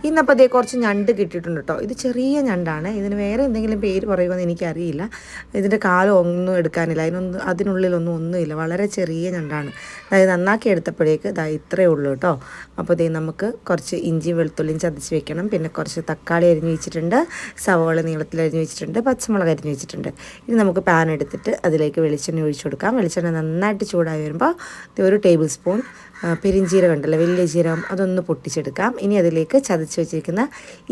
ഇന്നപ്പോൾ അതേ കുറച്ച് ഞണ്ട് കിട്ടിയിട്ടുണ്ട് കേട്ടോ. ഇത് ചെറിയ ഞണ്ടാണ്. ഇതിന് വേറെ എന്തെങ്കിലും പേര് പറയുമെന്ന് എനിക്കറിയില്ല. ഇതിൻ്റെ കാലം ഒന്നും എടുക്കാനില്ല, അതിനുള്ളിലൊന്നും ഒന്നുമില്ല, വളരെ ചെറിയ ഞണ്ടാണ്. അതായത് നന്നാക്കി എടുത്തപ്പോഴേക്ക് ഇത്രയേ ഉള്ളൂ കേട്ടോ. അപ്പോൾ നമുക്ക് കുറച്ച് ഇഞ്ചിയും വെളുത്തുള്ളിയും ചതച്ച് വെക്കണം. പിന്നെ കുറച്ച് തക്കാളി അരിഞ്ഞ് വെച്ചിട്ടുണ്ട്, സവോള നീളത്തിൽ അരിഞ്ഞ് വെച്ചിട്ടുണ്ട്, പച്ചമുളക് അരിഞ്ഞ് വെച്ചിട്ടുണ്ട്. ഇനി നമുക്ക് പാൻ എടുത്തിട്ട് അതിലേക്ക് വെളിച്ചെണ്ണ ഒഴിച്ചു കൊടുക്കാം. വെളിച്ചെണ്ണ നന്നായിട്ട് ചൂടായി വരുമ്പോൾ 1 ടേബിൾ സ്പൂൺ പെരിഞ്ചീരകം ഉണ്ടല്ലോ, വലിയ ജീരകം, അതൊന്ന് പൊട്ടിച്ചെടുക്കാം. ഇനി അതിലേക്ക് ചതച്ച് വെച്ചിരിക്കുന്ന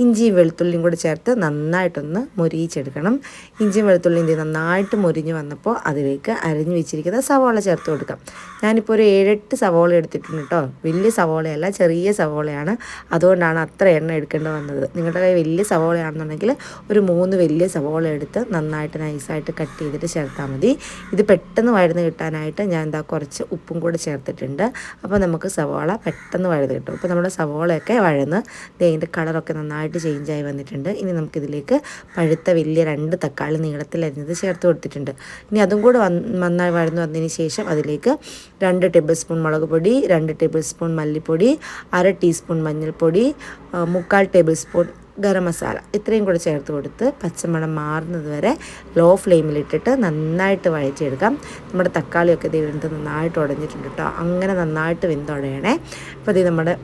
ഇഞ്ചിയും വെളുത്തുള്ളിയും കൂടി ചേർത്ത് നന്നായിട്ടൊന്ന് മൊരിയിച്ചെടുക്കണം. ഇഞ്ചിയും വെളുത്തുള്ളിയും നന്നായിട്ട് മൊരിഞ്ഞ് വന്നപ്പോൾ അതിലേക്ക് അരിഞ്ഞ് വെച്ചിരിക്കുന്ന സവോള ചേർത്ത് കൊടുക്കാം. ഞാനിപ്പോൾ ഒരു 7-8 സവോള എടുത്തിട്ടുണ്ട് കേട്ടോ. വലിയ സവോളയല്ല, ചെറിയ സവോളയാണ്. അതുകൊണ്ടാണ് അത്ര എണ്ണ എടുക്കേണ്ടി വന്നത്. നിങ്ങളുടെ കയ്യിൽ വലിയ സവോളയാണെന്നുണ്ടെങ്കിൽ ഒരു 3 വലിയ സവോള എടുത്ത് നന്നായിട്ട് നൈസായിട്ട് കട്ട് ചെയ്തിട്ട് ചേർത്താൽ മതി. ഇത് പെട്ടെന്ന് വഴന്ന് കിട്ടാനായിട്ട് ഞാൻ കുറച്ച് ഉപ്പും കൂടി ചേർത്തിട്ടുണ്ട്. അപ്പോൾ നമുക്ക് സവോള പെട്ടെന്ന് വഴന്ന് കിട്ടും. ഇപ്പോൾ നമ്മുടെ സവോളയൊക്കെ വഴന്ന് ഇതിൻ്റെ കളറൊക്കെ നന്നായിട്ട് ചേഞ്ചായി വന്നിട്ടുണ്ട്. ഇനി നമുക്കിതിലേക്ക് പഴുത്ത വലിയ 2 തക്കാളി നീളത്തിൽ അരിഞ്ഞത് ചേർത്ത് കൊടുത്തിട്ടുണ്ട്. ഇനി അതും കൂടെ നന്നായി വഴന്ന് വന്നതിന് ശേഷം അതിലേക്ക് 2 ടേബിൾ സ്പൂൺ മുളക് പൊടി, 2 ടേബിൾ സ്പൂൺ മല്ലിപ്പൊടി, 1/2 ടീസ്പൂൺ മഞ്ഞൾപ്പൊടി, 3/4 ടേബിൾ സ്പൂൺ ഗരം മസാല, ഇത്രയും കൂടെ ചേർത്ത് കൊടുത്ത് പച്ചമണം മാറുന്നത് വരെ ലോ ഫ്ലെയിമിലിട്ടിട്ട് നന്നായിട്ട് വഴറ്റിയെടുക്കാം. നമ്മുടെ തക്കാളിയൊക്കെ വെന്ത് നന്നായിട്ട് ഉടഞ്ഞിട്ടുണ്ട് കേട്ടോ. അങ്ങനെ നന്നായിട്ട് വെന്തുടയണേ. അപ്പോൾ നമ്മുടെ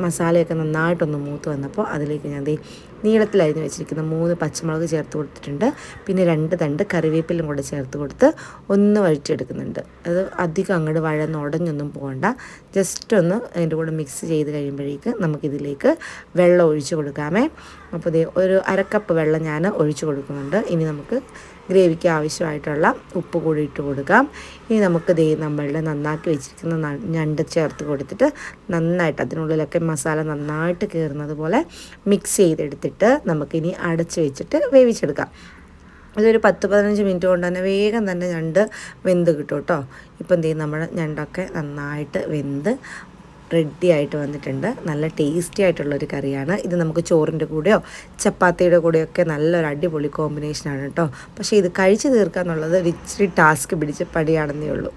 മസാലയൊക്കെ നന്നായിട്ടൊന്ന് മൂത്ത് വന്നപ്പോൾ അതിലേക്ക് ഞാൻ നീളത്തിലരിഞ്ഞ് വെച്ചിരിക്കുന്ന 3 പച്ചമുളക് ചേർത്ത് കൊടുത്തിട്ടുണ്ട്. പിന്നെ 2 തണ്ട് കറിവേപ്പിലും കൂടെ ചേർത്ത് കൊടുത്ത് ഒന്ന് വഴറ്റിയെടുക്കുന്നുണ്ട്. അത് അധികം അങ്ങോട്ട് വഴന്ന് ഉടഞ്ഞൊന്നും പോകണ്ട. ജസ്റ്റ് ഒന്ന് അതിൻ്റെ കൂടെ മിക്സ് ചെയ്ത് കഴിയുമ്പോഴേക്ക് നമുക്കിതിലേക്ക് വെള്ളം ഒഴിച്ച് കൊടുക്കാമേ. അപ്പോൾ ഒരു 1/2 കപ്പ് വെള്ളം ഞാൻ ഒഴിച്ച് കൊടുക്കുന്നുണ്ട്. ഇനി നമുക്ക് ഗ്രേവിക്ക് ആവശ്യമായിട്ടുള്ള ഉപ്പ് കൂടി ഇട്ട് കൊടുക്കാം. ഇനി നമുക്ക് നമ്മളുടെ നന്നാക്കി വെച്ചിരിക്കുന്ന ഞണ്ട് ചേർത്ത് കൊടുത്തിട്ട് നന്നായിട്ട് അതിനുള്ളിലൊക്കെ മസാല നന്നായിട്ട് കയറുന്നത് പോലെ മിക്സ് ചെയ്തെടുത്തിട്ട് നമുക്കിനി അടച്ച് വെച്ചിട്ട് വേവിച്ചെടുക്കാം. ഇതൊരു 10-15 മിനിറ്റ് കൊണ്ട് തന്നെ വേഗം തന്നെ ഞണ്ട് വെന്ത് കിട്ടും കേട്ടോ. ഇപ്പം നമ്മുടെ ഞണ്ടൊക്കെ നന്നായിട്ട് വെന്ത് റെഡി ആയിട്ട് വന്നിട്ടുണ്ട്. നല്ല ടേസ്റ്റി ആയിട്ടുള്ളൊരു കറിയാണ് ഇത്. നമുക്ക് ചോറിൻ്റെ കൂടെയോ ചപ്പാത്തിയുടെ കൂടെയൊക്കെ നല്ലൊരു അടിപൊളി കോമ്പിനേഷനാണ് കേട്ടോ. പക്ഷേ ഇത് കഴിച്ച് തീർക്കുക എന്നുള്ളത് ഇച്ചിരി ടാസ്ക് പിടിച്ച പണിയാണെന്നേ ഉള്ളൂ.